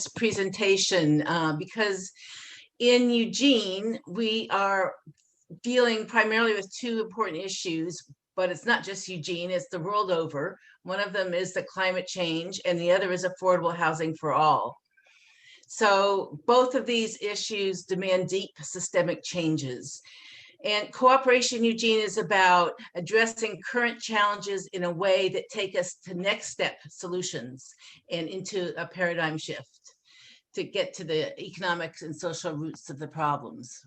presentation because in Eugene, we are dealing primarily with two important issues, but it's not just Eugene, it's the world over. One of them is the climate change and the other is affordable housing for all. So both of these issues demand deep systemic changes. And Cooperation Eugene is about addressing current challenges in a way that take us to next step solutions and into a paradigm shift to get to the economic and social roots of the problems.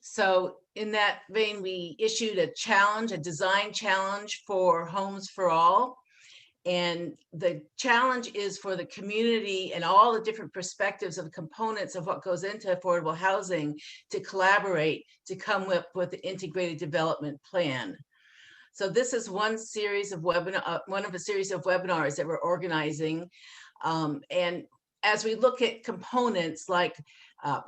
So in that vein, we issued a challenge, a design challenge for Homes for All. And the challenge is for the community and all the different perspectives of the components of what goes into affordable housing to collaborate to come up with an integrated development plan. So this is one series of one of a series of webinars that we're organizing. And as we look at components like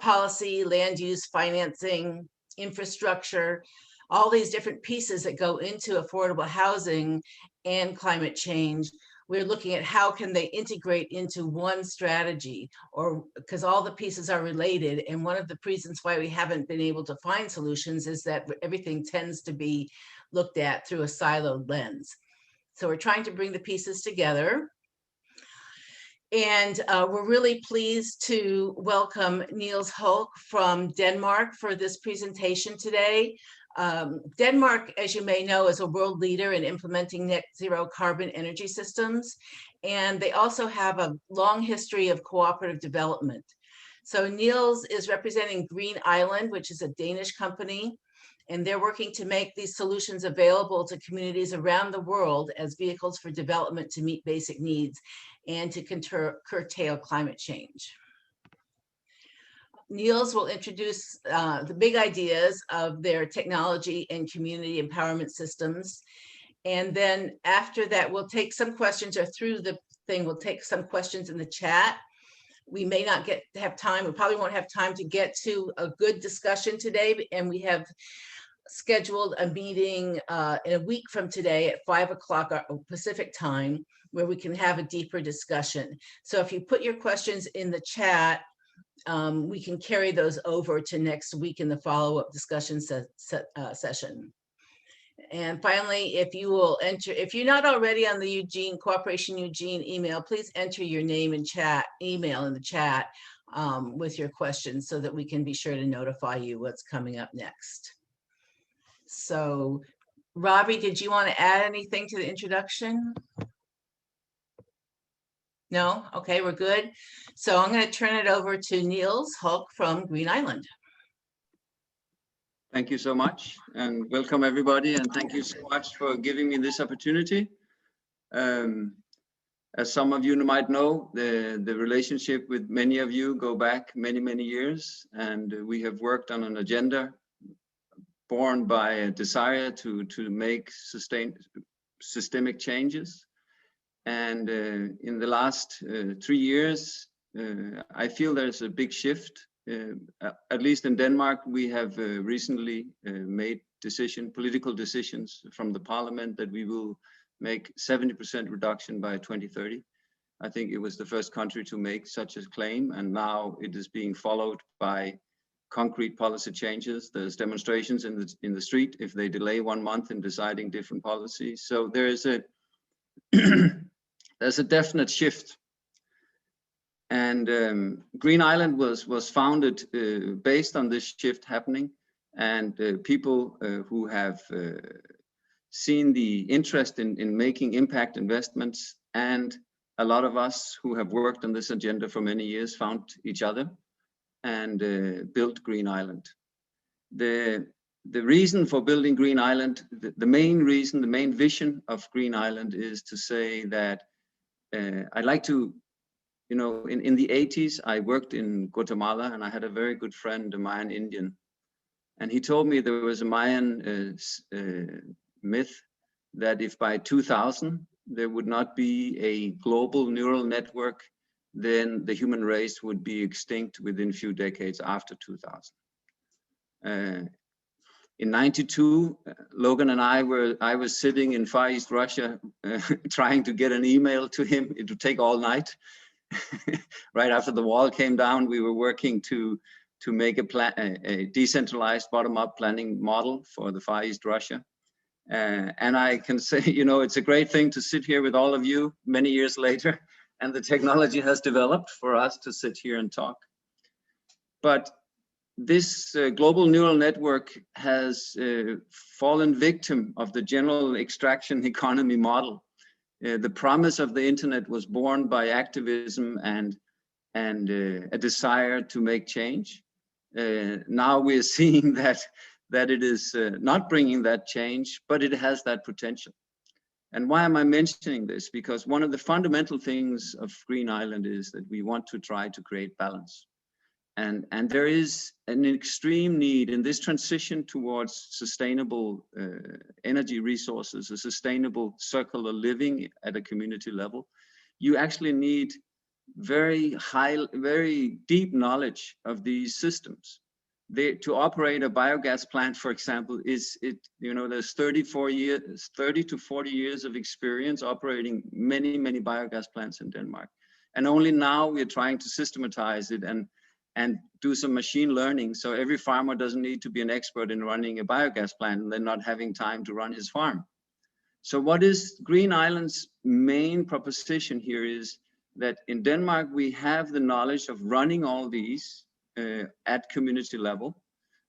policy, land use, financing, infrastructure, all these different pieces that go into affordable housing and climate change, we're looking at how can they integrate into one strategy, or because all the pieces are related. And one of the reasons why we haven't been able to find solutions is that everything tends to be looked at through a siloed lens. So we're trying to bring the pieces together. And we're really pleased to welcome Niels Hulk from Denmark for this presentation today. Denmark, as you may know, is a world leader in implementing net zero carbon energy systems. And they also have a long history of cooperative development. So Niels is representing Green Island, which is a Danish company. And they're working to make these solutions available to communities around the world as vehicles for development to meet basic needs and to curtail climate change. Niels will introduce the big ideas of their technology and community empowerment systems. And then after that, we'll take some questions, or through the thing, we'll take some questions in the chat. We may not have time, we probably won't have time to get to a good discussion today, and we have scheduled a meeting in a week from today at 5 o'clock Pacific time, where we can have a deeper discussion. So if you put your questions in the chat, we can carry those over to next week in the follow-up discussion session. And finally, if you will enter, if you're not already on the Eugene Cooperation Eugene email, please enter your name and email in the chat with your questions so that we can be sure to notify you what's coming up next. So, Robbie, did you want to add anything to the introduction? No? Okay, we're good. So I'm going to turn it over to Niels Hulk from Green Island. Thank you so much, and welcome everybody, and thank you so much for giving me this opportunity. As some of you might know, the relationship with many of you go back many years, and we have worked on an agenda born by a desire to make systemic changes. And in the last 3 years, I feel there's a big shift. At least in Denmark, we have recently made political decisions from the parliament that we will make 70% reduction by 2030. I think it was the first country to make such a claim, and now it is being followed by concrete policy changes. There's demonstrations in the street if they delay 1 month in deciding different policies. So there is a there's a definite shift. And Green Island was founded based on this shift happening, and people who have seen the interest in making impact investments, and a lot of us who have worked on this agenda for many years found each other and built Green Island. The reason for building Green Island, the main reason, the main vision of Green Island is to say that I'd like to, you know, in the 80s, I worked in Guatemala, and I had a very good friend, a Mayan Indian. And he told me there was a Mayan myth that if by 2000, there would not be a global neural network, then the human race would be extinct within a few decades after 2000. In 92, Logan and I was sitting in Far East Russia trying to get an email to him. It would take all night. right after the wall came down, we were working to make a decentralized bottom-up planning model for the Far East Russia. And I can say, you know, it's a great thing to sit here with all of you many years later, and the technology has developed for us to sit here and talk. But this global neural network has fallen victim of the general extraction economy model. The promise of the internet was born by activism and a desire to make change. Now we're seeing that it is not bringing that change, but it has that potential. And why am I mentioning this? Because one of the fundamental things of Green Island is that we want to try to create balance. And there is an extreme need in this transition towards sustainable energy resources, a sustainable circular living at a community level. You actually need very deep knowledge of these systems. To operate a biogas plant, for example, there's 30 to 40 years of experience operating many biogas plants in Denmark. And only now we're trying to systematize it and do some machine learning, so every farmer doesn't need to be an expert in running a biogas plant and then not having time to run his farm. So what is Green Island's main proposition here is that in Denmark, we have the knowledge of running all these at community level,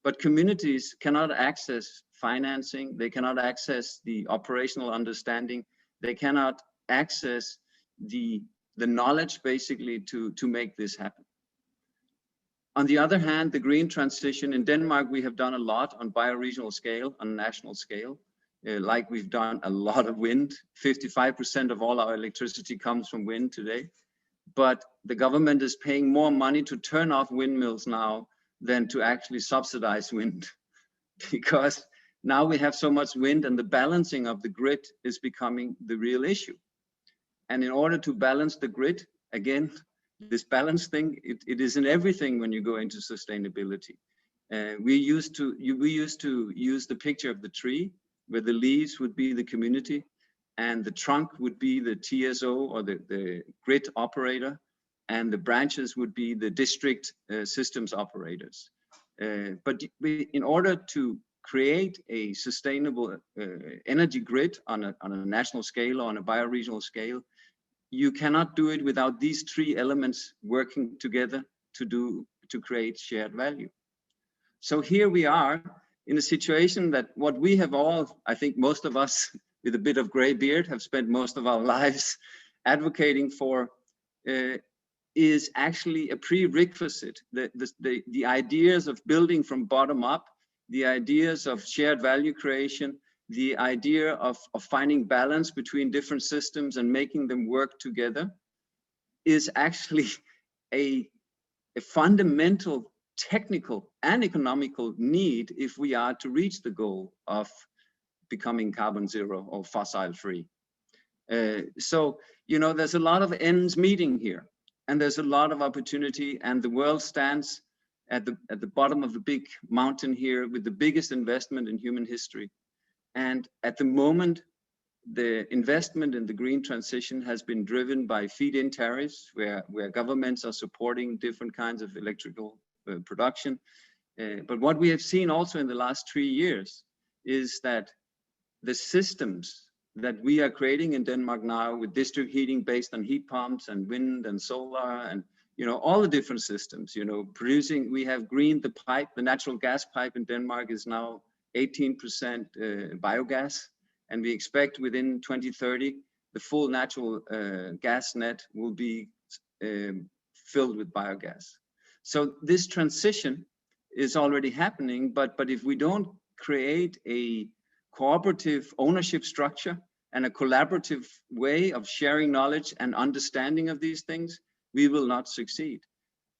but communities cannot access financing, they cannot access the operational understanding, they cannot access the knowledge basically to make this happen. On the other hand, the green transition in Denmark, we have done a lot on bioregional scale, on national scale, like we've done a lot of wind. 55% of all our electricity comes from wind today. But the government is paying more money to turn off windmills now than to actually subsidize wind, because now we have so much wind and the balancing of the grid is becoming the real issue. And in order to balance the grid, again, this balance thing, it is in everything when you go into sustainability. We used to use the picture of the tree, where the leaves would be the community and the trunk would be the TSO or the grid operator, and the branches would be the district systems operators. But in order to create a sustainable energy grid on a national scale or on a bioregional scale, you cannot do it without these three elements working together to create shared value. So here we are in a situation that what we have all, I think most of us with a bit of gray beard, have spent most of our lives advocating for, is actually a prerequisite. The ideas of building from bottom up, the ideas of shared value creation, the idea of finding balance between different systems and making them work together is actually a fundamental technical and economical need if we are to reach the goal of becoming carbon zero or fossil free. So, you know, there's a lot of ends meeting here, and there's a lot of opportunity, and the world stands at the bottom of the big mountain here with the biggest investment in human history. And at the moment, the investment in the green transition has been driven by feed-in tariffs, where governments are supporting different kinds of electrical production. But what we have seen also in the last 3 years is that the systems that we are creating in Denmark now, with district heating based on heat pumps and wind and solar and, you know, all the different systems, you know, producing, we have greened the pipe. The natural gas pipe in Denmark is now 18% biogas, and we expect within 2030 the full natural gas net will be filled with biogas. So this transition is already happening, but if we don't create a cooperative ownership structure and a collaborative way of sharing knowledge and understanding of these things, we will not succeed.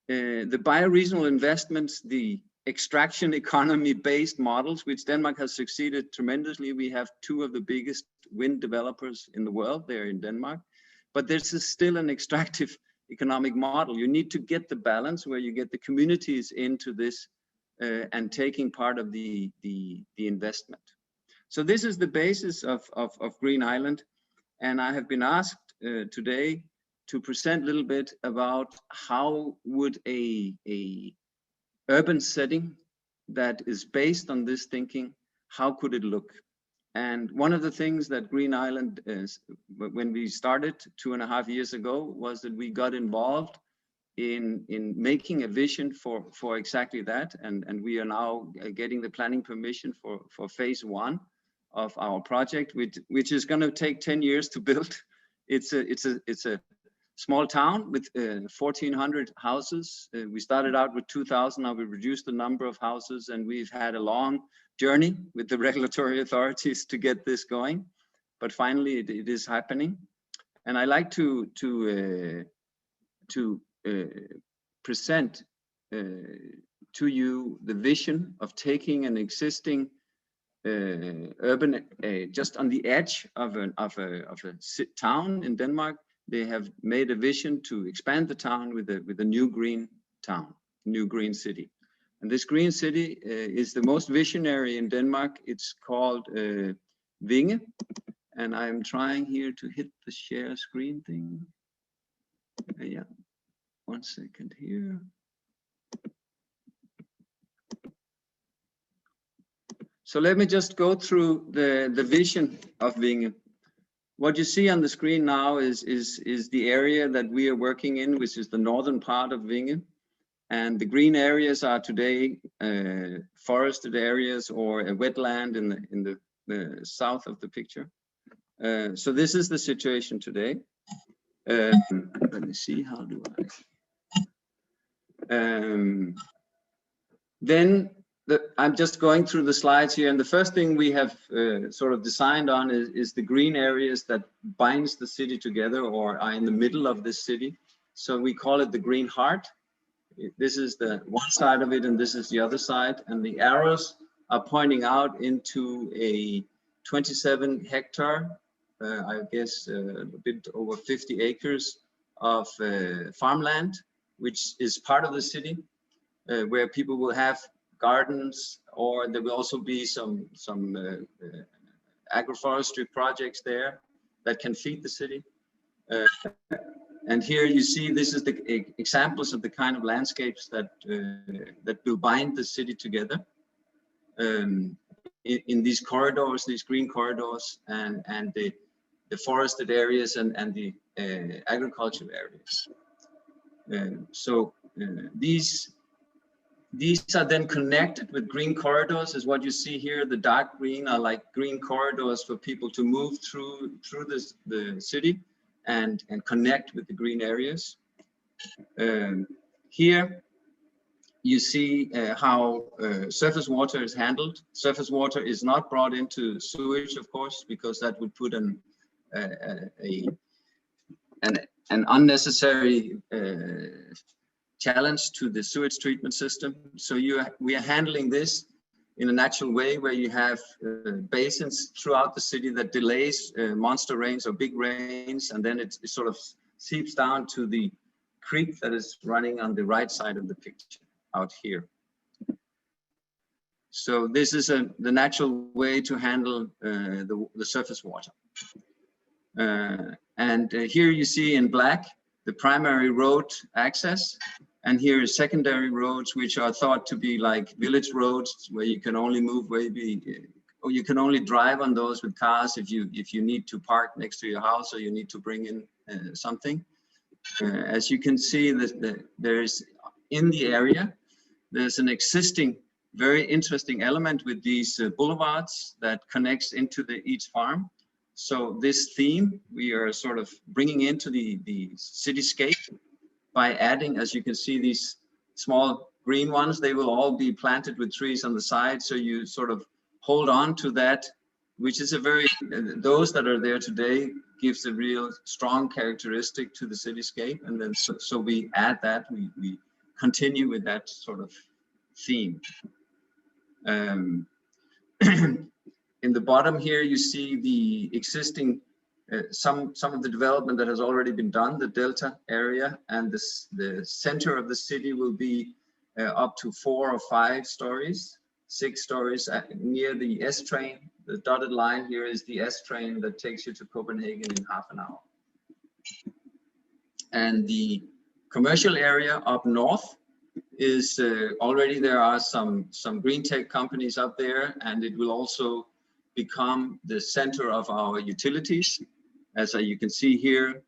The bioregional investments, the extraction economy based models, which Denmark has succeeded tremendously. We have 2 of the biggest wind developers in the world there in Denmark, but this is still an extractive economic model. You need to get the balance where you get the communities into this and taking part of the investment. So this is the basis of Green Island, and I have been asked today to present a little bit about how would a urban setting that is based on this thinking, how could it look? And one of the things that Green Island is, when we started 2.5 years ago, was that we got involved in making a vision for exactly that. And we are now getting the planning permission for phase 1 of our project, which is going to take 10 years to build. It's a small town with 1,400 houses. We started out with 2,000. Now we reduced the number of houses, and we've had a long journey with the regulatory authorities to get this going. But finally, it is happening. And I like to present to you the vision of taking an existing urban, just on the edge of a town in Denmark. They have made a vision to expand the town with a new green town, new green city. And this green city is the most visionary in Denmark. It's called Vinge. And I'm trying here to hit the share screen thing. Yeah, 1 second here. So let me just go through the vision of Vinge. What you see on the screen now is the area that we are working in, which is the northern part of Vinge. And the green areas are today forested areas or a wetland in the south of the picture. So this is the situation today. Let me see, how do I? Then I'm just going through the slides here, and the first thing we have sort of designed on is the green areas that binds the city together or are in the middle of this city. So we call it the green heart. This is the one side of it, and this is the other side. And the arrows are pointing out into a 27 hectare, I guess a bit over 50 acres of farmland, which is part of the city, where people will have gardens, or there will also be some agroforestry projects there that can feed the city. And here you see, this is the examples of the kind of landscapes that will bind the city together in these corridors, these green corridors, and the forested areas and the agricultural areas. These are then connected with green corridors, is what you see here. The dark green are like green corridors for people to move through the city and connect with the green areas. Here you see how surface water is handled. Surface water is not brought into sewage, of course, because that would put an unnecessary challenge to the sewage treatment system. So we are handling this in a natural way, where you have basins throughout the city that delays monster rains or big rains, and then it sort of seeps down to the creek that is running on the right side of the picture out here. So this is the natural way to handle the surface water. And here you see in black the primary road access. And here is secondary roads, which are thought to be like village roads, where you can only move maybe, or you can only drive on those with cars if you need to park next to your house or you need to bring in something. As you can see, there's in the area, there's an existing very interesting element with these boulevards that connects into each farm. So this theme we are sort of bringing into the cityscape by adding, as you can see, these small green ones. They will all be planted with trees on the side, so you sort of hold on to that, which is those that are there today gives a real strong characteristic to the cityscape. And then so we add that, we continue with that sort of theme. In the bottom here, you see the existing some of the development that has already been done, the Delta area, and the center of the city will be up to 4 or 5 stories, 6 stories near the S train. The dotted line here is the S train that takes you to Copenhagen in half an hour. And the commercial area up north is already there are some green tech companies up there, and it will also become the center of our utilities. As you can see here,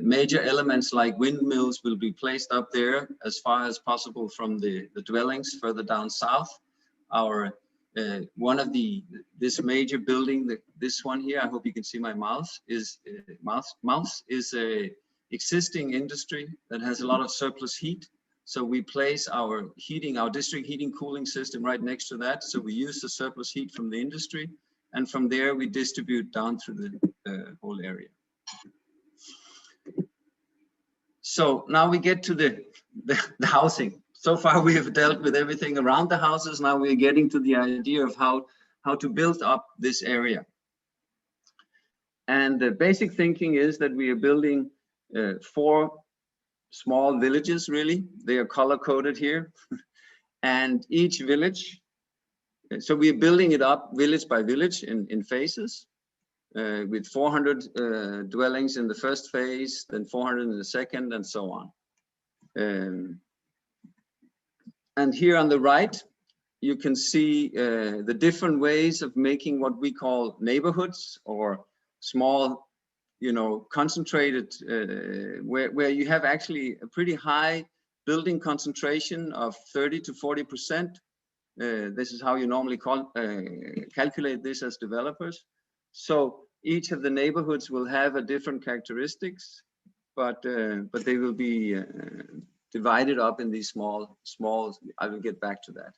major elements like windmills will be placed up there as far as possible from the dwellings further down south. Our this major building, this one here, I hope you can see my mouse, is a existing industry that has a lot of surplus heat. So we place our heating, our district heating cooling system right next to that. So we use the surplus heat from the industry, and from there we distribute down through the whole area. So now we get to the housing. So far we have dealt with everything around the houses. Now we're getting to the idea of how to build up this area. And the basic thinking is that we are building 4 small villages, really. They are color-coded here. And each village, so we are building it up village by village in phases. With 400 dwellings in the first phase, then 400 in the second, and so on. And here on the right, you can see the different ways of making what we call neighborhoods, or small, concentrated, where you have actually a pretty high building concentration of 30 to 40%. This is how you normally calculate this as developers. So each of the neighborhoods will have a different characteristics, but they will be divided up in these small. I will get back to that.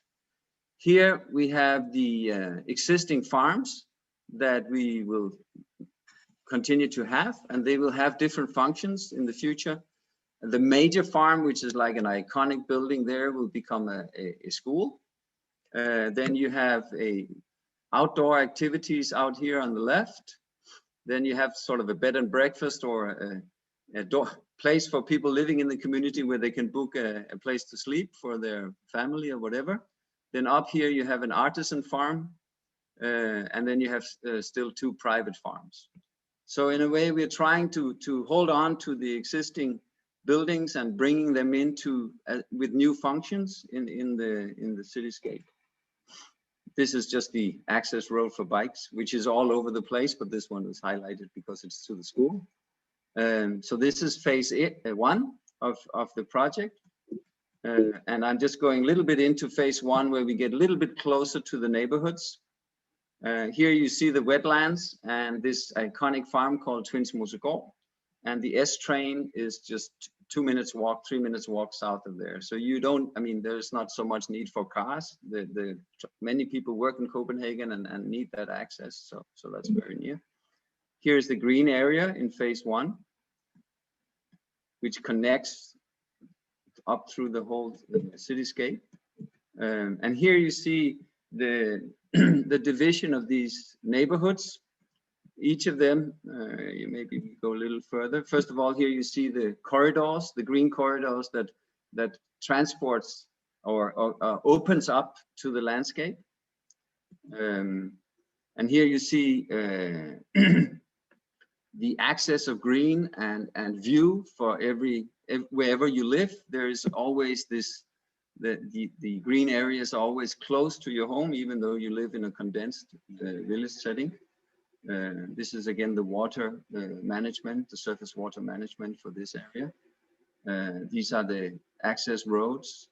Here we have the existing farms that we will continue to have, and they will have different functions in the future. The major farm, which is like an iconic building there, will become a school. Then you have outdoor activities out here on the left. Then you have sort of a bed and breakfast, or a place for people living in the community where they can book a place to sleep for their family or whatever. Then up here you have an artisan farm, and then you have still 2 private farms. So in a way we're trying to hold on to the existing buildings and bringing them into with new functions in the cityscape. This is just the access road for bikes, which is all over the place, but this one is highlighted because it's to the school. So this is phase 1 of the project. And I'm just going a little bit into phase 1, where we get a little bit closer to the neighborhoods. Here you see the wetlands and this iconic farm called Twins Mosegård. And the S train is just 2 minutes walk, 3 minutes walk south of there. So you don't, there's not so much need for cars. Many people work in Copenhagen and need that access. So that's very near. Here's the green area in phase 1, which connects up through the whole cityscape. And here you see the division of these neighborhoods. Each of them, you maybe go a little further. First of all, here you see the corridors, the green corridors that transports or opens up to the landscape. And here you see the access of green and view for wherever you live. There is always this, the green area is always close to your home, even though you live in a condensed village setting. This is again the water management, the surface water management for this area. These are the access roads.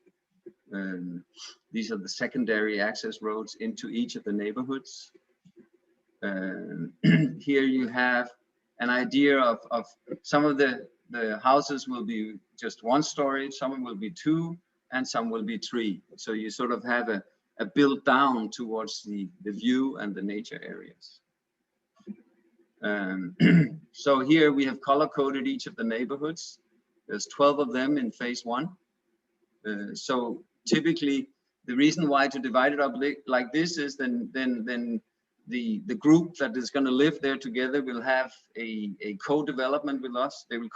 These are the secondary access roads into each of the neighborhoods. Here you have an idea of some of the houses will be just 1 story, some will be 2, and some will be 3. So you sort of have a build down towards the view and the nature areas. So here we have color coded each of the neighborhoods. There's 12 of them in phase 1. So typically the reason why to divide it up like this is then the group that is going to live there together will have a co-development with us. They will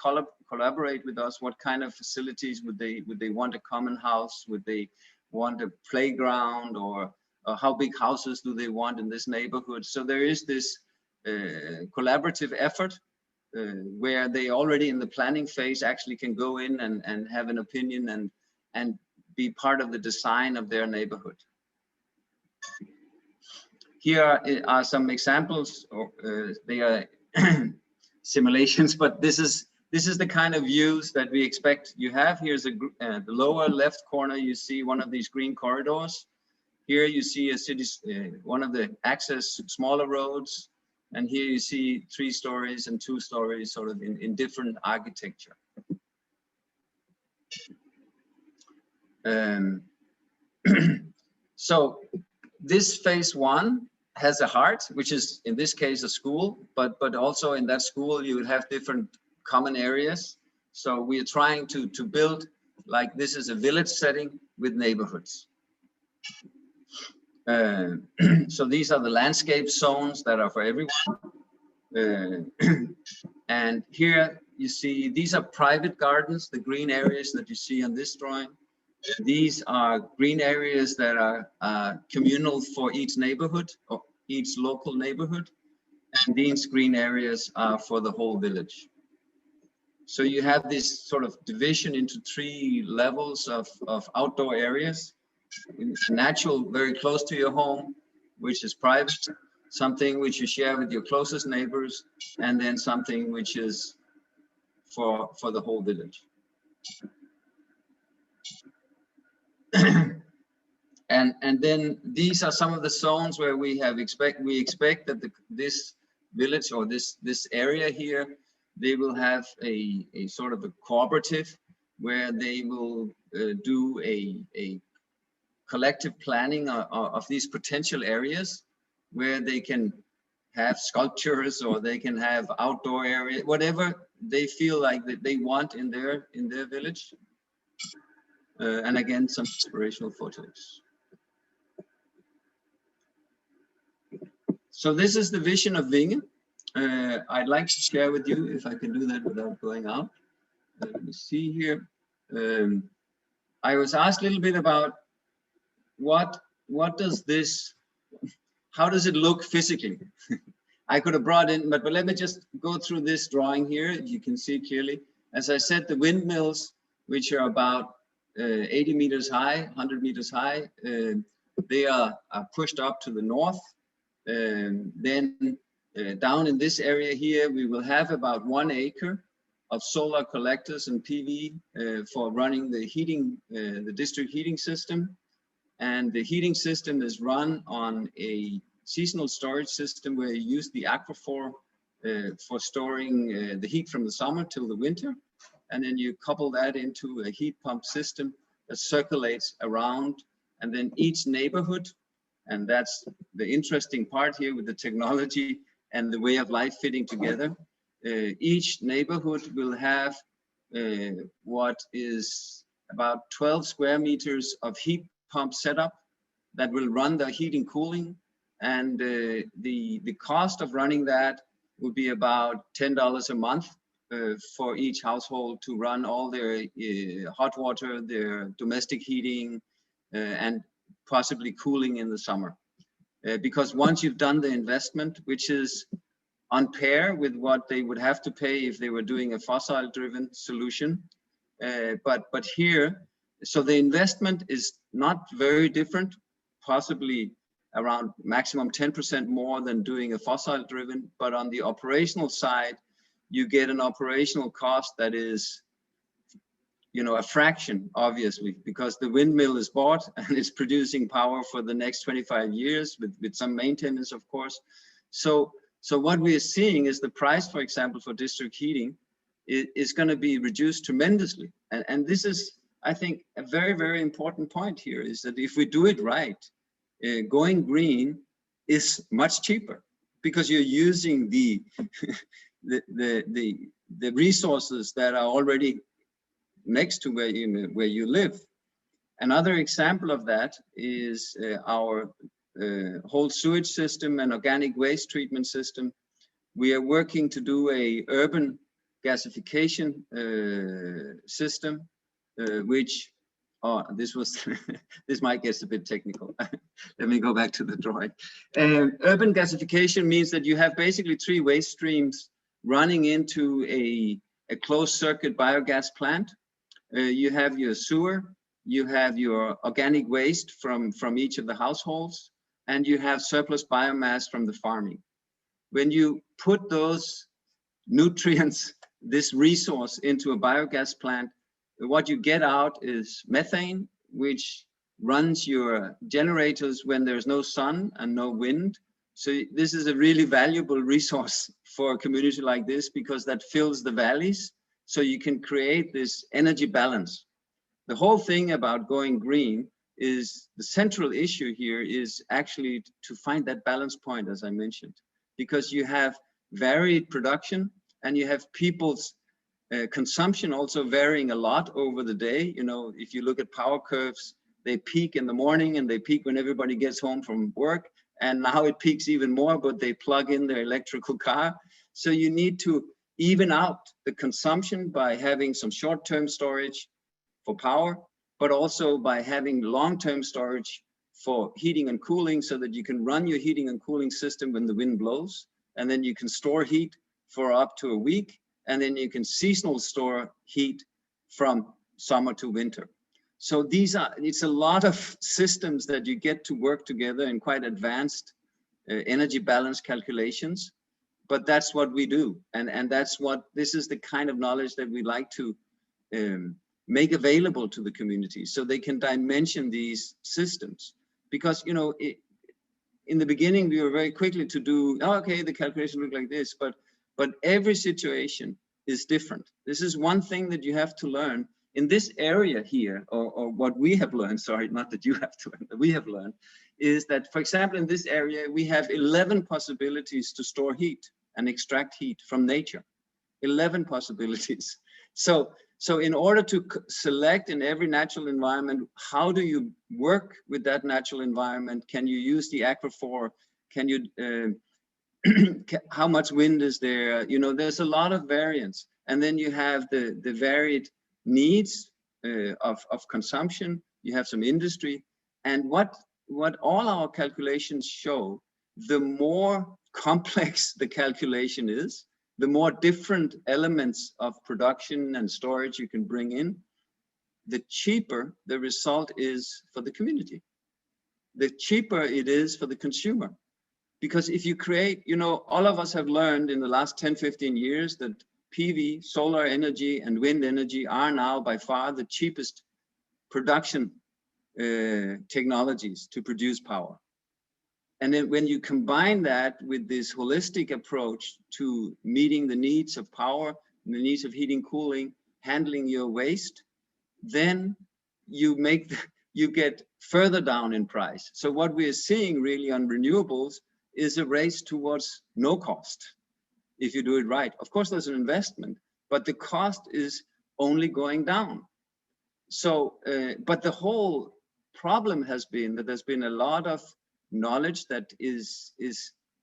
collaborate with us. What kind of facilities would they want? A common house? Would they want a playground, or how big houses do they want in this neighborhood? So there is this collaborative effort where they already in the planning phase actually can go in and have an opinion and be part of the design of their neighborhood. Here are some examples, or they are simulations, but this is the kind of views that we expect you have. Here's the lower left corner, you see one of these green corridors. Here you see a city, one of the access smaller roads, and here you see 3 stories and 2 stories, sort of in different architecture. So this phase 1 has a heart, which is in this case a school, but also in that school you will have different common areas. So we are trying to build like this is a village setting with neighborhoods. So these are the landscape zones that are for everyone. And here you see these are private gardens, the green areas that you see on this drawing. These are green areas that are communal for each neighborhood or each local neighborhood. And these green areas are for the whole village. So you have this sort of division into 3 levels of outdoor areas. Natural, very close to your home, which is private, something which you share with your closest neighbors, and then something which is for the whole village. And then these are some of the zones where we expect that this village or this area here, they will have a sort of a cooperative where they will do a collective planning of these potential areas where they can have sculptures or they can have outdoor area, whatever they feel like that they want in their village. And again, some inspirational photos. So this is the vision of Vinge. I'd like to share with you, if I can do that without going out. Let me see here. I was asked a little bit about what does this, how does it look physically? I could have brought in, but let me just go through this drawing here. You can see clearly. As I said, the windmills, which are about 80 meters high, 100 meters high, they are pushed up to the north. Then down in this area here, we will have about 1 acre of solar collectors and PV for running the heating, the district heating system. And the heating system is run on a seasonal storage system where you use the aquifer for storing the heat from the summer till the winter. And then you couple that into a heat pump system that circulates around, and then each neighborhood, and that's the interesting part here with the technology and the way of life fitting together. Each neighborhood will have what is about 12 square meters of heat pump setup that will run the heating cooling, and the cost of running that will be about $10 a month for each household to run all their hot water, their domestic heating, and possibly cooling in the summer. Because once you've done the investment, which is on par with what they would have to pay if they were doing a fossil-driven solution, but here, so the investment is not very different, possibly around maximum 10% more than doing a fossil-driven, but on the operational side, you get an operational cost that is, you know, a fraction, obviously, because the windmill is bought and it's producing power for the next 25 years with some maintenance, of course. So what we are seeing is the price, for example, for district heating is going to be reduced tremendously. And this is, I think, a very, very important point here, is that if we do it right, going green is much cheaper because you're using the resources that are already next to where you live. Another example of that is our whole sewage system and organic waste treatment system. We are working to do a urban gasification system, which, this was, this might get a bit technical. Let me go back to the drawing. Urban gasification means that you have basically 3 waste streams running into a closed circuit biogas plant. You have your sewer, you have your organic waste from each of the households, and you have surplus biomass from the farming. When you put those nutrients, this resource, into a biogas plant, what you get out is methane, which runs your generators when there's no sun and no wind. So this is a really valuable resource for a community like this, because that fills the valleys. So you can create this energy balance. The whole thing about going green is, the central issue here is actually to find that balance point, as I mentioned, because you have varied production and you have people's consumption also varying a lot over the day. You know, if you look at power curves, they peak in the morning and they peak when everybody gets home from work. And now it peaks even more, but they plug in their electrical car. So you need to even out the consumption by having some short-term storage for power, but also by having long-term storage for heating and cooling, so that you can run your heating and cooling system when the wind blows, and then you can store heat for up to a week, and then you can seasonal store heat from summer to winter. So it's a lot of systems that you get to work together in quite advanced energy balance calculations, but that's what we do. And this is the kind of knowledge that we like to make available to the community, so they can dimension these systems. Because, you know, in the beginning, we were very quickly to do, oh, okay, the calculation look like this, but every situation is different. This is one thing that you have to learn in this area here, or what we have learned, sorry, not that you have to learn, that we have learned, is that, for example, in this area, we have 11 possibilities to store heat and extract heat from nature. 11 possibilities. So in order to select in every natural environment, how do you work with that natural environment? Can you use the aquifer? Can you, how much wind is there? You know, there's a lot of variance. And then you have the varied needs of consumption. You have some industry. And what all our calculations show, the more complex the calculation is, the more different elements of production and storage you can bring in, the cheaper the result is for the community. The cheaper it is for the consumer. Because if you create, you know, all of us have learned in the last 10, 15 years that PV, solar energy, and wind energy are now by far the cheapest production technologies to produce power. And then when you combine that with this holistic approach to meeting the needs of power, the needs of heating, cooling, handling your waste, then you get further down in price. So what we are seeing really on renewables is a race towards no cost, if you do it right. Of course, there's an investment, but the cost is only going down. So, but the whole problem has been that there's been a lot of knowledge that is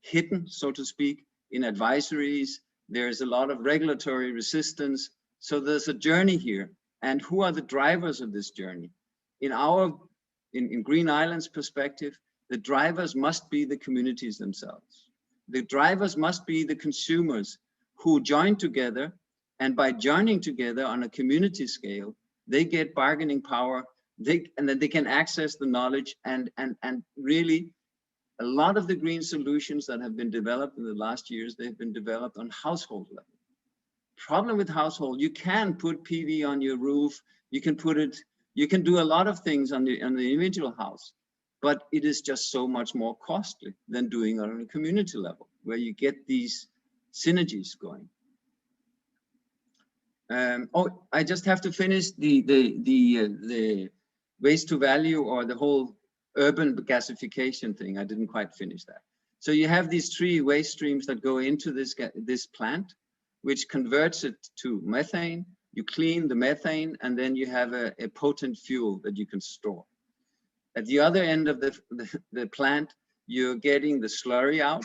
hidden, so to speak, in advisories. There's a lot of regulatory resistance. So there's a journey here. And who are the drivers of this journey? In Green Island's perspective, the drivers must be the communities themselves. The drivers must be the consumers who join together, and by joining together on a community scale, they get bargaining power, and then they can access the knowledge, and really a lot of the green solutions that have been developed in the last years, they've been developed on household level. Problem with household, you can put PV on your roof, you can do a lot of things on the individual house, but it is just so much more costly than doing it on a community level, where you get these synergies going. Oh, I just have to finish the waste to value, or the whole urban gasification thing. I didn't quite finish that. So you have these 3 waste streams that go into this plant, which converts it to methane. You clean the methane, and then you have a potent fuel that you can store. At the other end of the plant, you're getting the slurry out.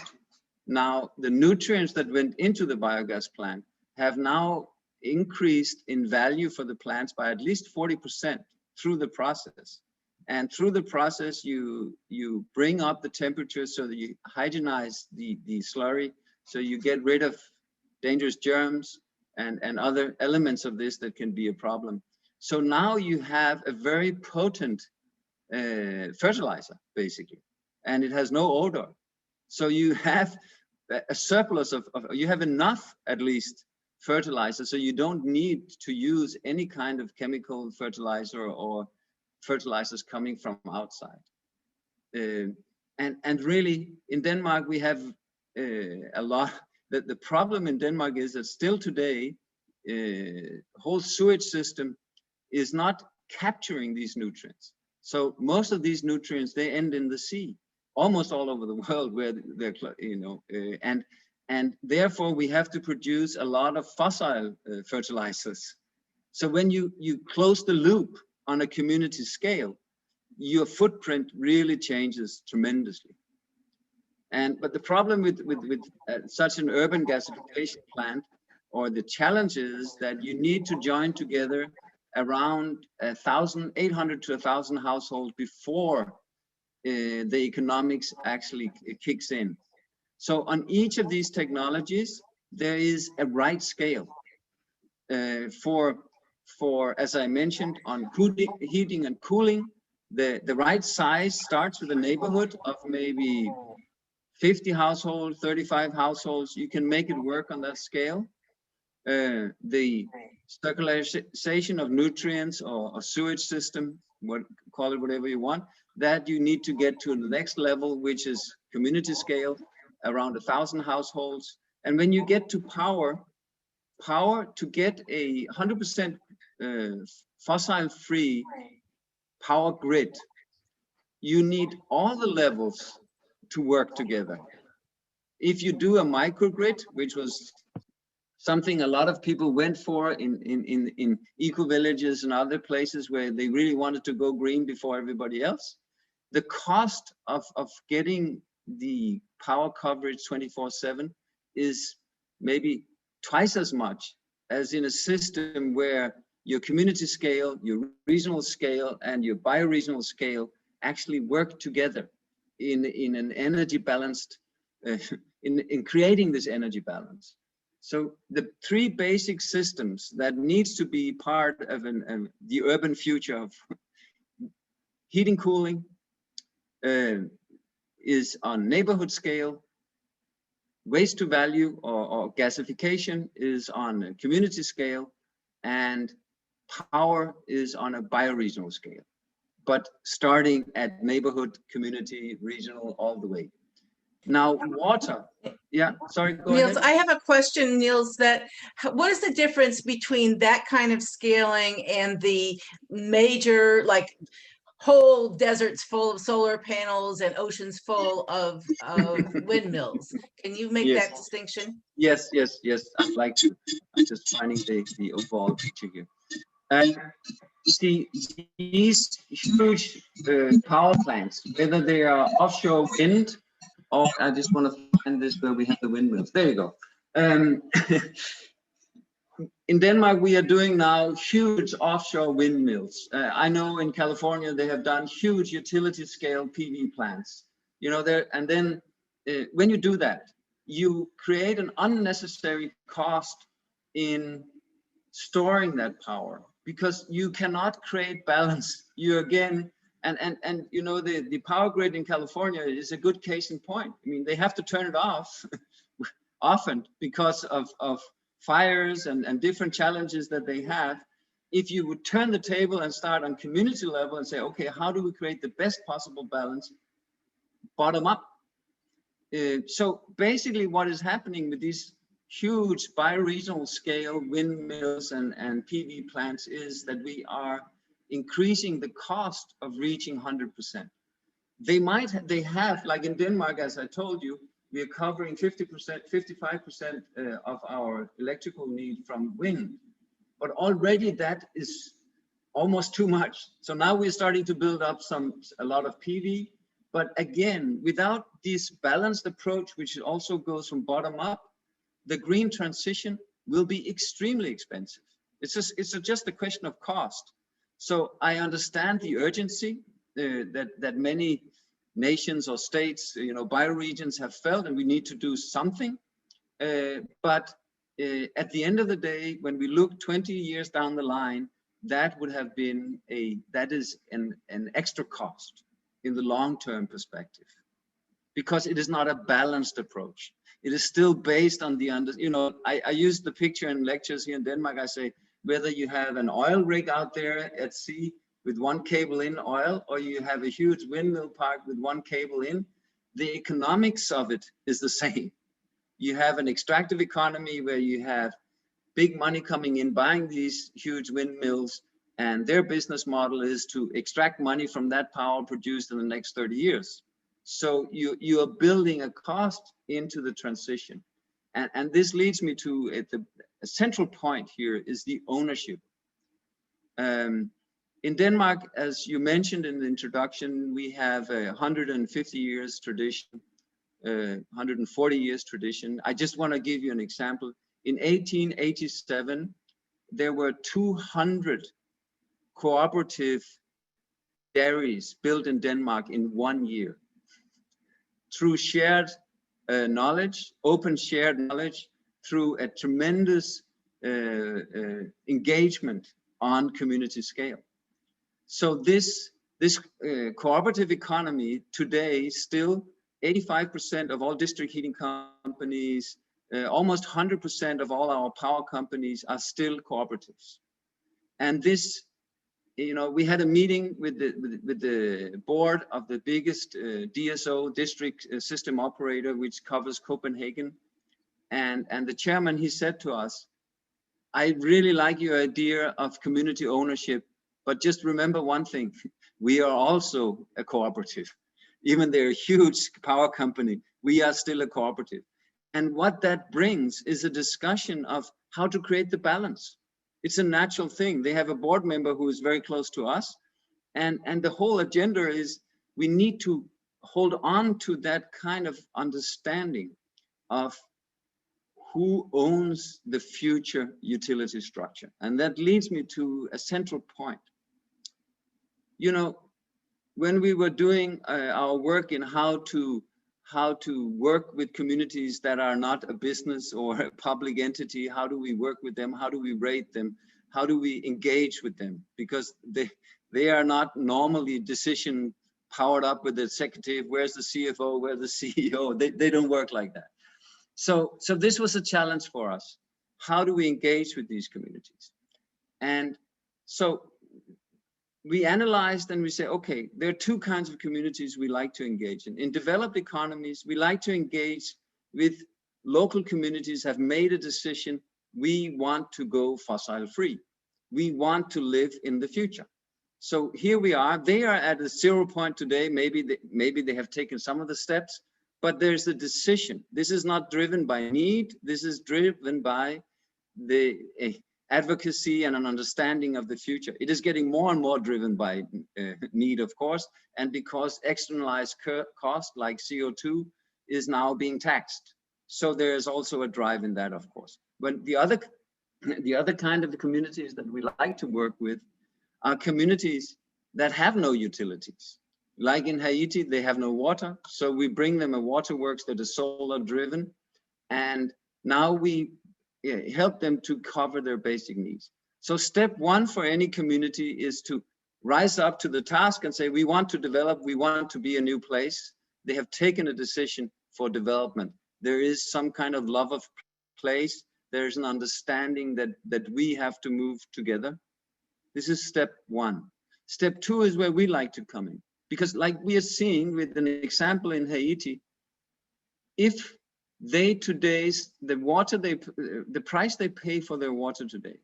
Now, the nutrients that went into the biogas plant have now increased in value for the plants by at least 40% through the process. And through the process, you bring up the temperature so that you hygienize the slurry, so you get rid of dangerous germs and other elements of this that can be a problem. So now you have a very potent fertilizer, basically, and it has no odor. So you have a surplus of you have enough, at least, fertilizer, so you don't need to use any kind of chemical fertilizer or fertilizers coming from outside. And really, in Denmark, we have a lot. The problem in Denmark is that still today, whole sewage system is not capturing these nutrients. So most of these nutrients, they end in the sea, almost all over the world, where they're, you know, and therefore we have to produce a lot of fossil fertilizers. So when you close the loop on a community scale, your footprint really changes tremendously. But the problem with such an urban gasification plant, or the challenge, is that you need to join together around 800 to 1,000 households before the economics actually kicks in. So on each of these technologies, there is a right scale for, as I mentioned, on heating and cooling. The right size starts with a neighborhood of maybe 50 households, 35 households. You can make it work on that scale. The circularization of nutrients or sewage system, call it whatever you want, that you need to get to the next level, which is community scale, around 1,000 households. And when you get to power to get a 100% fossil-free power grid, you need all the levels to work together. If you do a microgrid, which was something a lot of people went for in eco-villages and other places where they really wanted to go green before everybody else, the cost of getting the power coverage 24/7 is maybe twice as much as in a system where your community scale, your regional scale, and your bioregional scale actually work together in an energy balanced, in creating this energy balance. So the three basic systems that needs to be part of the urban future of heating, cooling, is on neighborhood scale, waste to value or gasification is on a community scale, and power is on a bioregional scale, but starting at neighborhood, community, regional, all the way. Now, water. Yeah, sorry, go Niels, ahead. I have a question, Niels, what is the difference between that kind of scaling and the major, like, whole deserts full of solar panels and oceans full of windmills? Can you make that distinction? Yes, I'd like to. I'm just finding the overall picture here. See, these huge power plants, whether they are offshore wind, or I just want to find this where we have the windmills. There you go. In Denmark, we are doing now huge offshore windmills. I know in California they have done huge utility scale PV plants. You know, and then when you do that, you create an unnecessary cost in storing that power, because you cannot create balance. You again, and you know, the power grid in California is a good case in point. I mean, they have to turn it off often because of fires and different challenges that they have. If you would turn the table and start on community level and say, okay, how do we create the best possible balance, bottom up? So basically what is happening with these huge bioregional scale windmills and PV plants is that we are increasing the cost of reaching 100%. They have, like in Denmark, as I told you, we are covering 50%, 55% of our electrical need from wind, but already that is almost too much. So now we're starting to build up a lot of PV, but again, without this balanced approach, which also goes from bottom up, the green transition will be extremely expensive. It's just a question of cost. So I understand the urgency that many nations or states, you know, bioregions have felt, and we need to do something. But at the end of the day, when we look 20 years down the line, that would have been that is an extra cost in the long-term perspective, because it is not a balanced approach. It is still based on the I use the picture in lectures here in Denmark. I say, whether you have an oil rig out there at sea with one cable in oil, or you have a huge windmill park with one cable in, the economics of it is the same. You have an extractive economy where you have big money coming in, buying these huge windmills, and their business model is to extract money from that power produced in the next 30 years. So you are building a cost into the transition. And this leads me to a central point here is the ownership. In Denmark, as you mentioned in the introduction, we have a 150 years tradition, 140 years tradition. I just want to give you an example. In 1887, there were 200 cooperative dairies built in Denmark in 1 year. Through shared knowledge, open shared knowledge, through a tremendous engagement on community scale. So this cooperative economy today, still 85% of all district heating companies, almost 100% of all our power companies are still cooperatives. And this, we had a meeting with the board of the biggest DSO, district system operator, which covers Copenhagen. And the chairman, he said to us, I really like your idea of community ownership, but just remember one thing, we are also a cooperative. Even they're a huge power company, we are still a cooperative. And what that brings is a discussion of how to create the balance. It's a natural thing. They have a board member who is very close to us. And the whole agenda is we need to hold on to that kind of understanding of who owns the future utility structure. And that leads me to a central point. When we were doing our work in how to work with communities that are not a business or a public entity, how do we work with them? How do we rate them? How do we engage with them? Because they are not normally decision powered up with the executive, where's the CFO, where's the CEO? They don't work like that. So this was a challenge for us. How do we engage with these communities? And so we analyzed and we say, okay, there are two kinds of communities we like to engage in. In developed economies, we like to engage with local communities have made a decision, we want to go fossil free. We want to live in the future. So here we are, they are at a 0 point today, maybe they have taken some of the steps, but there's a decision. This is not driven by need, this is driven by the advocacy and an understanding of the future. It is getting more and more driven by need, of course, and because externalized cost like CO2 is now being taxed. So there is also a drive in that, of course. But the other kind of the communities that we like to work with are communities that have no utilities. Like in Haiti, they have no water. So we bring them a waterworks that is solar driven. And now we help them to cover their basic needs. So step one for any community is to rise up to the task and say, we want to develop, we want to be a new place. They have taken a decision for development. There is some kind of love of place. There's an understanding that we have to move together. This is step one. Step two is where we like to come in. Because like we are seeing with an example in Haiti, if the price they pay for their water today,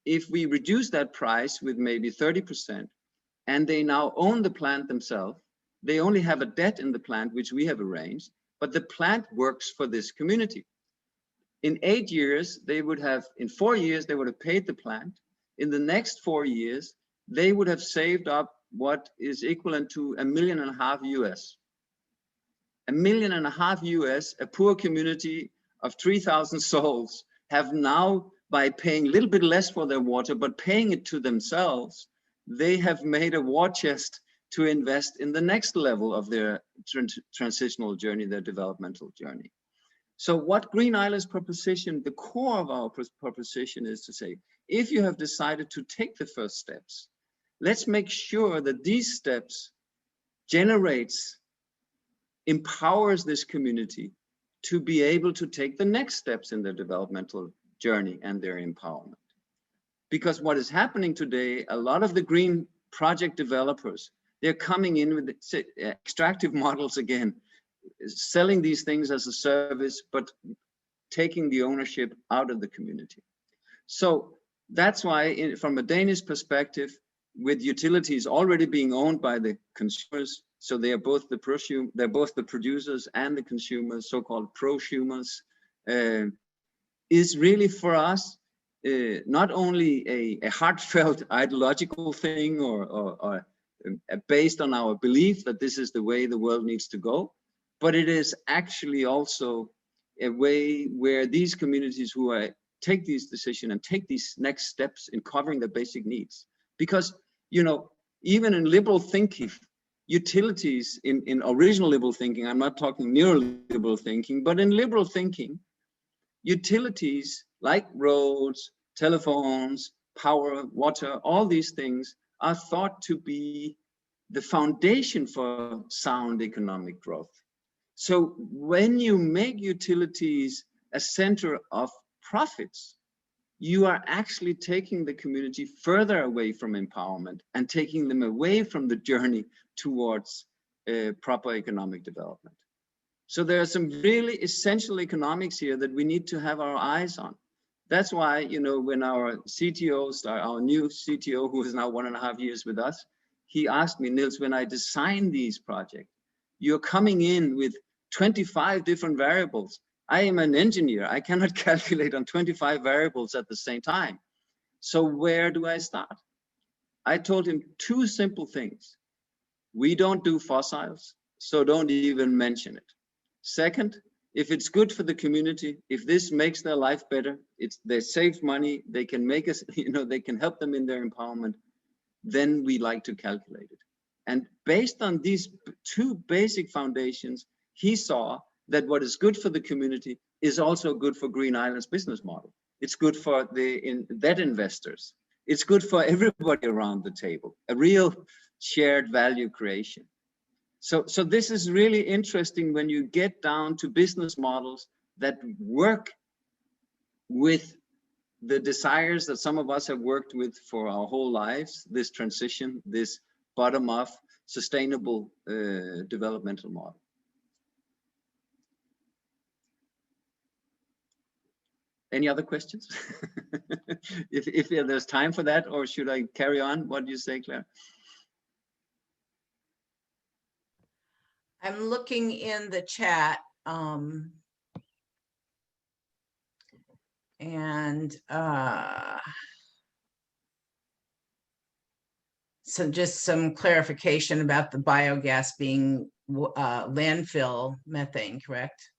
if we reduce that price with maybe 30%, and they now own the plant themselves, they only have a debt in the plant, which we have arranged, but the plant works for this community. In 8 years, in 4 years, they would have paid the plant. In the next 4 years, they would have saved up what is equivalent to $1.5 million US. $1.5 million US, a poor community of 3,000 souls have now, by paying a little bit less for their water, but paying it to themselves, they have made a war chest to invest in the next level of their transitional journey, their developmental journey. So what Green Island's proposition, the core of our proposition is to say, if you have decided to take the first steps, let's make sure that these steps empowers this community to be able to take the next steps in their developmental journey and their empowerment. Because what is happening today, a lot of the green project developers, they're coming in with extractive models again, selling these things as a service, but taking the ownership out of the community. So that's why, from a Danish perspective, with utilities already being owned by the consumers, so they are both the producers and the consumers, so-called prosumers, is really for us not only a heartfelt ideological thing or based on our belief that this is the way the world needs to go, but it is actually also a way where these communities who take these decisions and take these next steps in covering the basic needs. Because, you know, even in liberal thinking, utilities in original liberal thinking, I'm not talking neoliberal thinking, but in liberal thinking, utilities like roads, telephones, power, water, all these things are thought to be the foundation for sound economic growth. So when you make utilities a center of profits, you are actually taking the community further away from empowerment and taking them away from the journey towards proper economic development. So there are some really essential economics here that we need to have our eyes on. That's why, you know, when our CTO, our new CTO, who is now 1.5 years with us, he asked me, Niels, when I design these projects, you're coming in with 25 different variables. I am an engineer. I cannot calculate on 25 variables at the same time. So where do I start? I told him 2 simple things. We don't do fossils, so don't even mention it. Second, if it's good for the community, if this makes their life better, they save money, they can make us, you know, they can help them in their empowerment, then we like to calculate it. And based on these 2 basic foundations, he saw that what is good for the community is also good for Green Island's business model. It's good for the debt investors. It's good for everybody around the table, a real shared value creation. So this is really interesting when you get down to business models that work with the desires that some of us have worked with for our whole lives, this transition, this bottom-up, sustainable developmental model. Any other questions? if there's time for that, or should I carry on? What do you say, Claire? I'm looking in the chat. So just some clarification about the biogas being landfill methane, correct?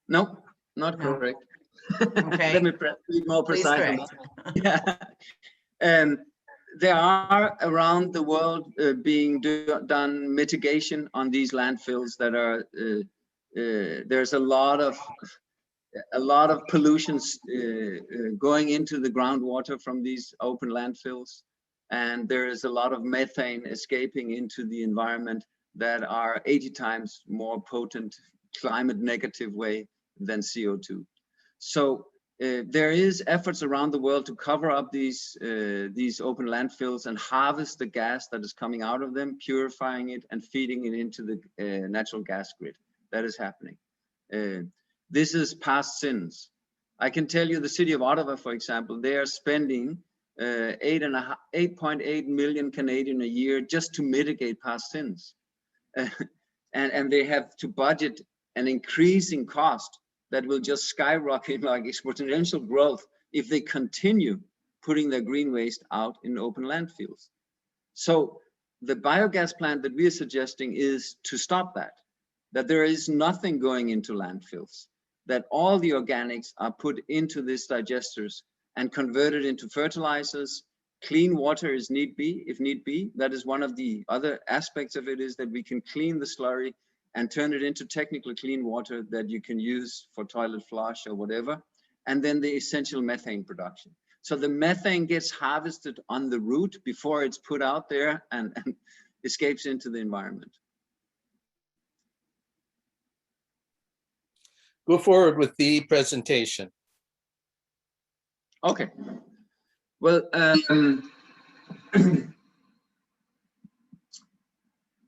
No, not No. correct. Okay. Let me be more precise. Yeah. There are around the world being done mitigation on these landfills that are, there's a lot of pollutions going into the groundwater from these open landfills. And there is a lot of methane escaping into the environment that are 80 times more potent, climate negative way than CO2. So there is efforts around the world to cover up these open landfills and harvest the gas that is coming out of them, purifying it and feeding it into the natural gas grid. That is happening. This is past sins. I can tell you the city of Ottawa, for example, they are spending 8.8 million Canadian a year just to mitigate past sins. And they have to budget an increasing cost that will just skyrocket like exponential growth if they continue putting their green waste out in open landfills. So the biogas plant that we are suggesting is to stop that there is nothing going into landfills, that all the organics are put into these digesters and converted into fertilizers. Clean water is if need be. That is one of the other aspects of it, is that we can clean the slurry and turn it into technically clean water that you can use for toilet flush or whatever, and then the essential methane production. So the methane gets harvested on the root before it's put out there and escapes into the environment. Go forward with the presentation. Okay. Well,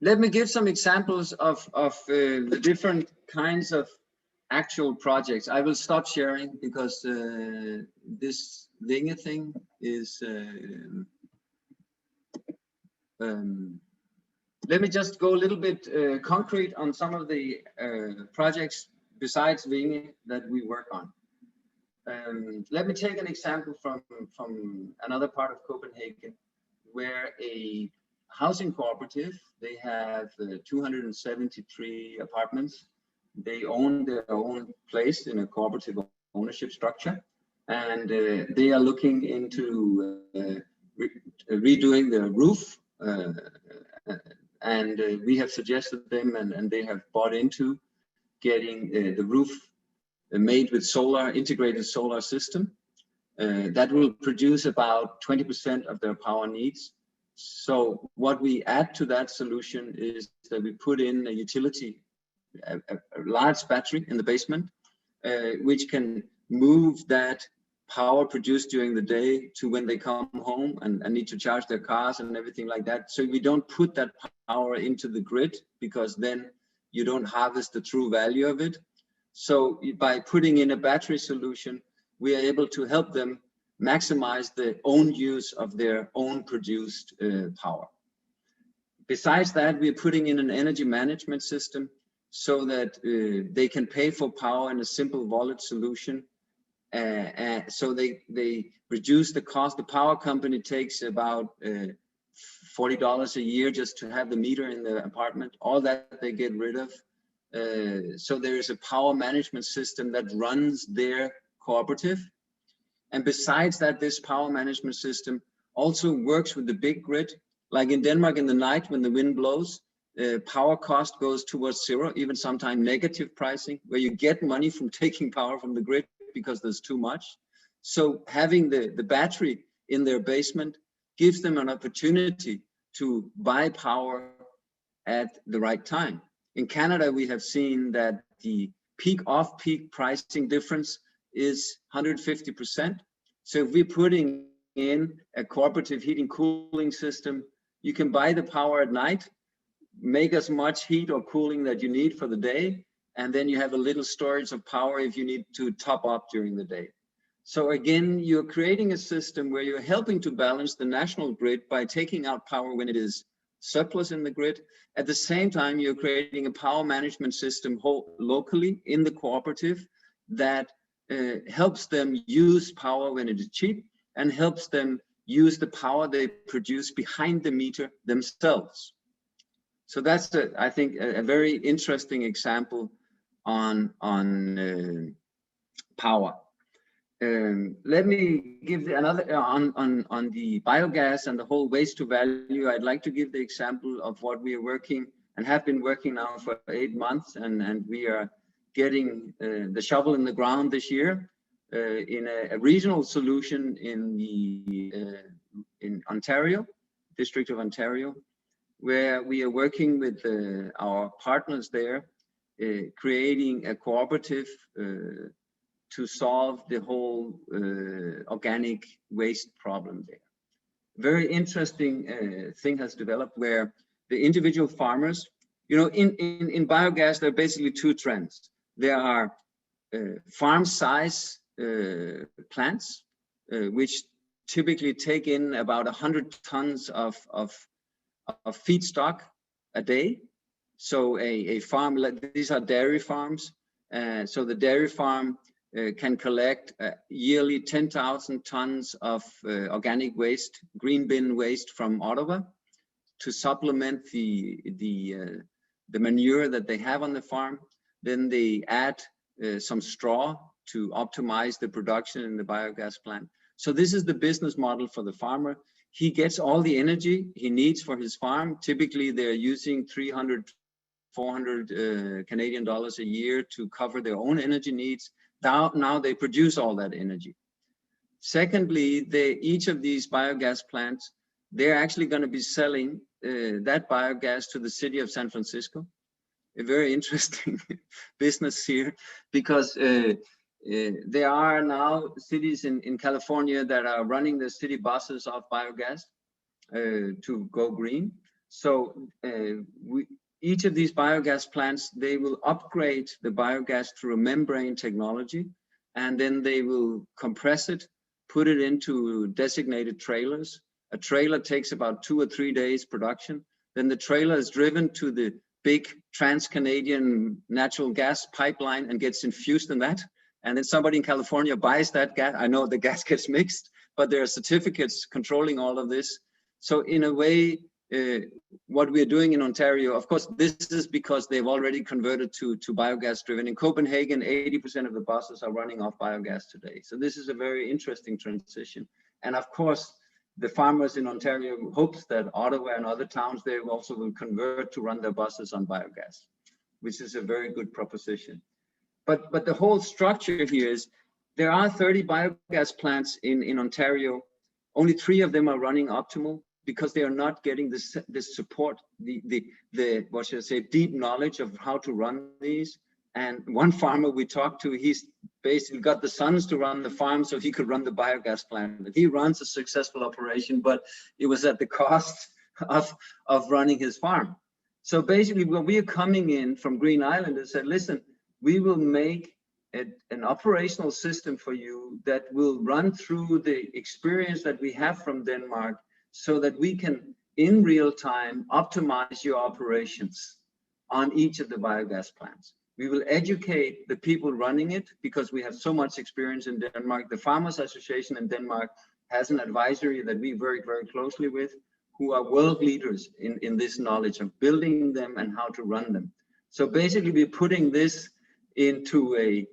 let me give some examples of the different kinds of actual projects. I will stop sharing because this Vinge thing is, let me just go a little bit concrete on some of the projects besides Vinge that we work on. Let me take an example from another part of Copenhagen, where a housing cooperative, they have 273 apartments. They own their own place in a cooperative ownership structure, and they are looking into redoing the roof, and we have suggested them, and they have bought into getting the roof made with solar, integrated solar system that will produce about 20% of their power needs. So what we add to that solution is that we put in a utility, a large battery in the basement, which can move that power produced during the day to when they come home and need to charge their cars and everything like that. So we don't put that power into the grid, because then you don't harvest the true value of it. So by putting in a battery solution, we are able to help them maximize the own use of their own produced power. Besides that, we're putting in an energy management system so that they can pay for power in a simple wallet solution. So they reduce the cost. The power company takes about $40 a year just to have the meter in the apartment. All that they get rid of. So there is a power management system that runs their cooperative. And besides that, this power management system also works with the big grid. Like in Denmark in the night when the wind blows, power cost goes towards zero, even sometimes negative pricing, where you get money from taking power from the grid because there's too much. So having the battery in their basement gives them an opportunity to buy power at the right time. In Canada, we have seen that the peak off-peak pricing difference is 150%. So if we're putting in a cooperative heating cooling system, you can buy the power at night, make as much heat or cooling that you need for the day, and then you have a little storage of power if you need to top up during the day. So again, you're creating a system where you're helping to balance the national grid by taking out power when it is surplus in the grid. At the same time, you're creating a power management system locally in the cooperative that helps them use power when it is cheap and helps them use the power they produce behind the meter themselves. So that's, I think, a very interesting example on power. Let me give another on the biogas and the whole waste to value. I'd like to give the example of what we are working and have been working now for 8 months, and we are getting the shovel in the ground this year in a regional solution in Ontario, District of Ontario, where we are working with our partners there, creating a cooperative to solve the whole organic waste problem there. Very interesting thing has developed where the individual farmers, you know, in biogas, there are basically two trends. There are farm size plants, which typically take in about 100 tons of feedstock a day. So a farm, these are dairy farms. So the dairy farm can collect yearly 10,000 tons of organic waste, green bin waste from Ottawa to supplement the manure that they have on the farm. Then they add some straw to optimize the production in the biogas plant. So this is the business model for the farmer. He gets all the energy he needs for his farm. Typically, they're using 300 400 Canadian dollars a year to cover their own energy needs. Now they produce all that energy. Secondly, each of these biogas plants, they're actually going to be selling that biogas to the city of San Francisco. A very interesting business here, because there are now cities in California that are running the city buses off biogas to go green. So each of these biogas plants, they will upgrade the biogas through a membrane technology, and then they will compress it, put it into designated trailers. A trailer takes about 2 or 3 days production. Then the trailer is driven to the big Trans-Canadian natural gas pipeline and gets infused in that. And then somebody in California buys that gas. I know the gas gets mixed, but there are certificates controlling all of this. So in a way, what we're doing in Ontario, of course, this is because they've already converted to biogas driven. In Copenhagen, 80% of the buses are running off biogas today. So this is a very interesting transition. And of course, the farmers in Ontario hopes that Ottawa and other towns, they also will convert to run their buses on biogas, which is a very good proposition. But the whole structure here is there are 30 biogas plants in Ontario. Only 3 of them are running optimal, because they are not getting the support, the what should I say, deep knowledge of how to run these. And one farmer we talked to, he's basically got the sons to run the farm so he could run the biogas plant. He runs a successful operation, but it was at the cost of running his farm. So basically, when we are coming in from Green Island and said, listen, we will make an operational system for you that will run through the experience that we have from Denmark, so that we can, in real time, optimize your operations on each of the biogas plants. We will educate the people running it, because we have so much experience in Denmark. The Farmers Association in Denmark has an advisory that we work very closely with, who are world leaders in this knowledge of building them and how to run them. So basically, we're putting this into a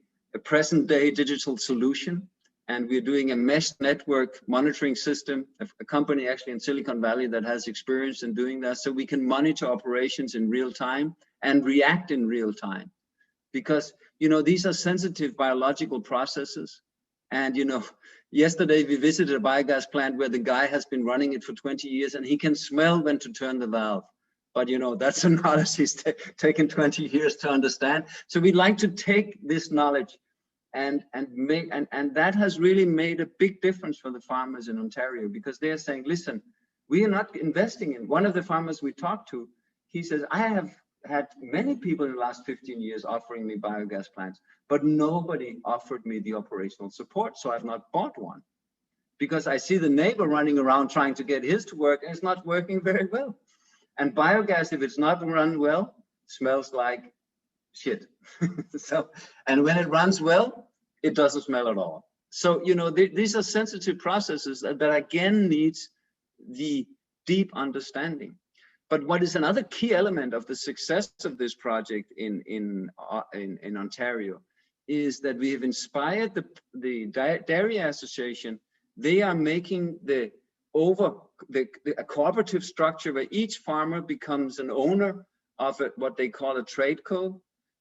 present day digital solution. And we're doing a mesh network monitoring system, a company actually in Silicon Valley that has experience in doing that, so we can monitor operations in real time and react in real time. Because, you know, these are sensitive biological processes. And, you know, yesterday we visited a biogas plant where the guy has been running it for 20 years and he can smell when to turn the valve. But, you know, that's a knowledge he's taken 20 years to understand. So we'd like to take this knowledge and that has really made a big difference for the farmers in Ontario, because they're saying, listen, we are not investing in. One of the farmers we talked to, he says, I have had many people in the last 15 years offering me biogas plants, but nobody offered me the operational support, so I've not bought one, because I see the neighbor running around trying to get his to work, and it's not working very well. And biogas, if it's not run well, smells like shit. So, and when it runs well, it doesn't smell at all. So, you know, these are sensitive processes that again needs the deep understanding. But what is another key element of the success of this project in Ontario is that we have inspired the Dairy Association. They are making a cooperative structure where each farmer becomes an owner of what they call a trade co,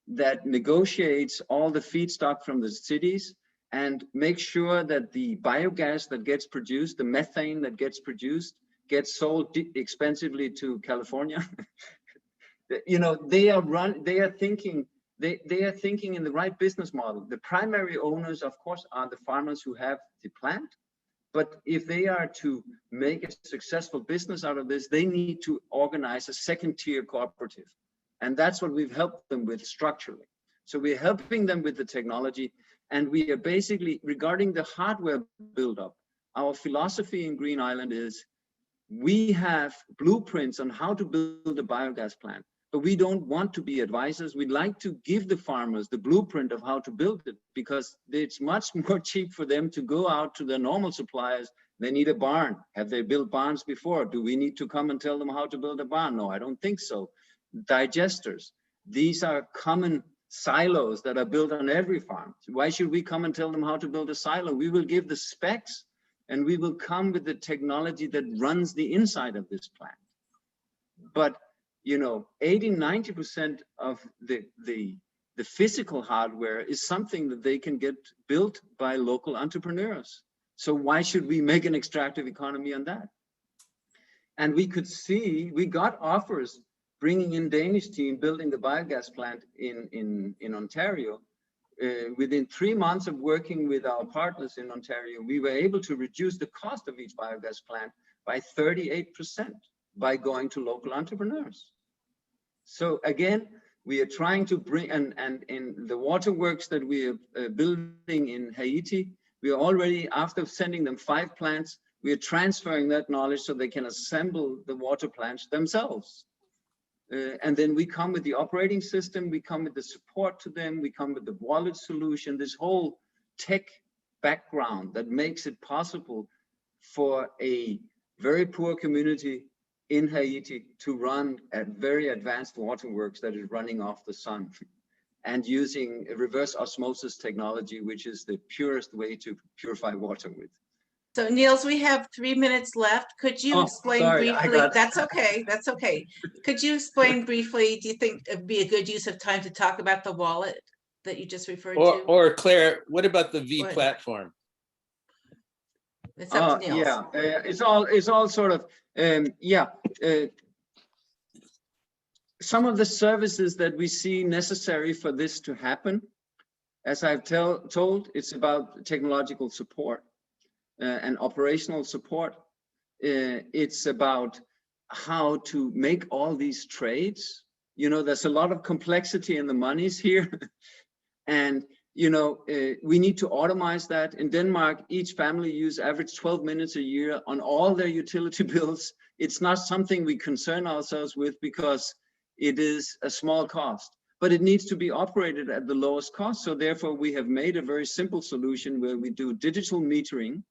that negotiates all the feedstock from the cities and makes sure that the biogas that gets produced, the methane that gets produced, gets sold expensively to California. You know, they are thinking in the right business model. The primary owners, of course, are the farmers who have the plant. But if they are to make a successful business out of this, they need to organize a second-tier cooperative. And that's what we've helped them with structurally. So we're helping them with the technology, and we are basically, regarding the hardware buildup, our philosophy in Green Island is we have blueprints on how to build a biogas plant, but we don't want to be advisors. We'd like to give the farmers the blueprint of how to build it, because it's much more cheap for them to go out to their normal suppliers. They need a barn. Have they built barns before? Do we need to come and tell them how to build a barn? No, I don't think so. Digesters, these are common silos that are built on every farm. So why should we come and tell them how to build a silo? We will give the specs, and we will come with the technology that runs the inside of this plant. But you know, 80–90% of the physical hardware is something that they can get built by local entrepreneurs. So why should we make an extractive economy on that? And we could see, we got offers bringing in Danish team building the biogas plant in Ontario. Within 3 months of working with our partners in Ontario, we were able to reduce the cost of each biogas plant by 38% by going to local entrepreneurs. So again, we are trying to bring, and in the waterworks that we are building in Haiti, we are already, after sending them 5 plants, we are transferring that knowledge so they can assemble the water plants themselves. And then we come with the operating system, we come with the support to them, we come with the wallet solution, this whole tech background that makes it possible for a very poor community in Haiti to run at very advanced waterworks that is running off the sun and using reverse osmosis technology, which is the purest way to purify water with. So Niels, we have 3 minutes left. Could you explain briefly? That's okay. That's okay. Could you explain briefly, do you think it'd be a good use of time to talk about the wallet that you just referred to? Or Claire, what about the V platform? It's up to Niels. Yeah, it's all sort of, some of the services that we see necessary for this to happen, as I've told, it's about technological support and operational support. It's about how to make all these trades. You know, there's a lot of complexity in the monies here. And, you know, we need to automize that. In Denmark, each family use average 12 minutes a year on all their utility bills. It's not something we concern ourselves with because it is a small cost, but it needs to be operated at the lowest cost. So therefore, we have made a very simple solution where we do digital metering.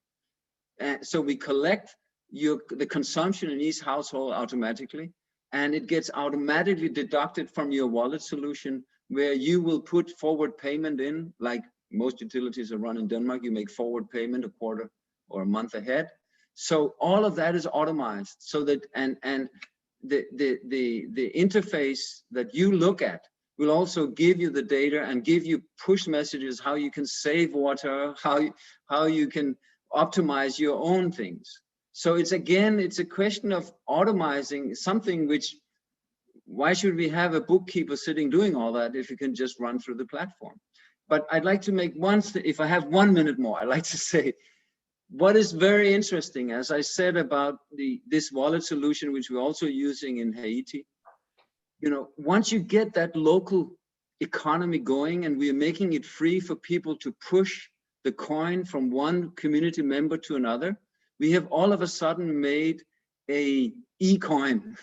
So we collect the consumption in each household automatically, and it gets automatically deducted from your wallet solution, where you will put forward payment in, like most utilities are run in Denmark. You make forward payment a quarter or a month ahead. So all of that is automized, so that and the interface that you look at will also give you the data and give you push messages how you can save water, how you can optimize your own things. So it's a question of automizing something which, why should we have a bookkeeper sitting doing all that if you can just run through the platform? But I'd like to make if I have 1 minute more, I'd like to say what is very interesting, as I said about this wallet solution, which we're also using in Haiti. You know, once you get that local economy going and we're making it free for people to push the coin from one community member to another, we have all of a sudden made a e-coin,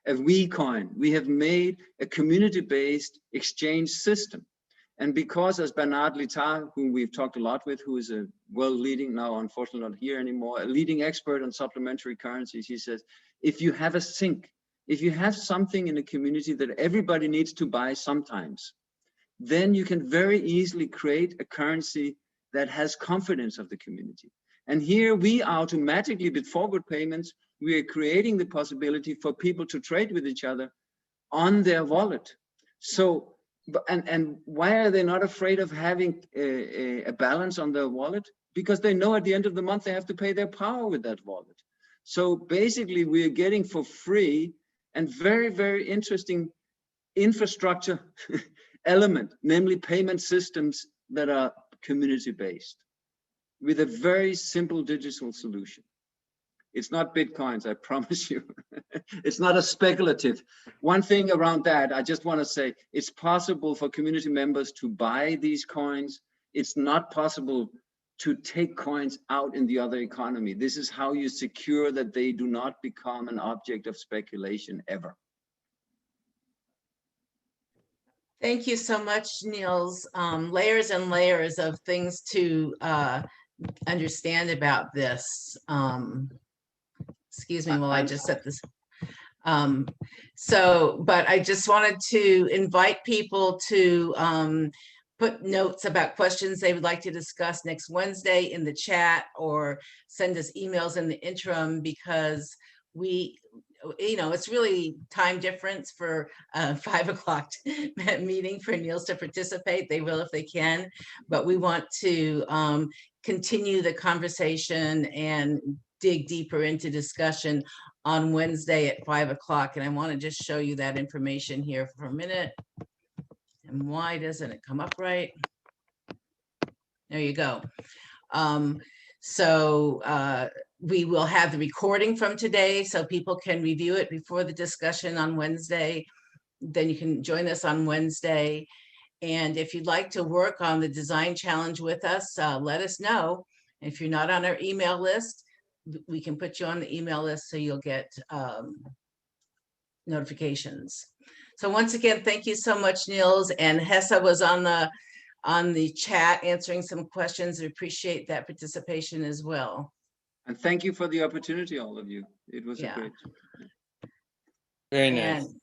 a V-coin. We have made a community-based exchange system. And because, as Bernard Littard, whom we've talked a lot with, who is a world-leading, now unfortunately not here anymore, a leading expert on supplementary currencies, he says, if you have a sink, if you have something in a community that everybody needs to buy sometimes, then you can very easily create a currency that has confidence of the community. And here we automatically, with forward payments, we are creating the possibility for people to trade with each other on their wallet. So, and why are they not afraid of having a balance on their wallet? Because they know at the end of the month they have to pay their power with that wallet. So basically we are getting for free and very, very interesting infrastructure element, namely payment systems that are community-based with a very simple digital solution. It's not Bitcoins, I promise you. It's not a speculative. One thing around that, I just want to say, it's possible for community members to buy these coins. It's not possible to take coins out in the other economy. This is how you secure that they do not become an object of speculation ever. Thank you so much, Niels. Layers and layers of things to understand about this. Excuse me while I just set this. But I just wanted to invite people to put notes about questions they would like to discuss next Wednesday in the chat, or send us emails in the interim, because we you know, it's really time difference for 5 o'clock meeting for Niels to participate. They will if they can, but we want to continue the conversation and dig deeper into discussion on Wednesday at 5 o'clock. And I want to just show you that information here for a minute. And why doesn't it come up right? There you go. We will have the recording from today so people can review it before the discussion on Wednesday. Then you can join us on Wednesday. And if you'd like to work on the design challenge with us, let us know. If you're not on our email list, we can put you on the email list so you'll get notifications. So once again, thank you so much, Niels. And Hessa was on the chat answering some questions. We appreciate that participation as well. And thank you for the opportunity, all of you. It was Yeah. a great. Very nice. And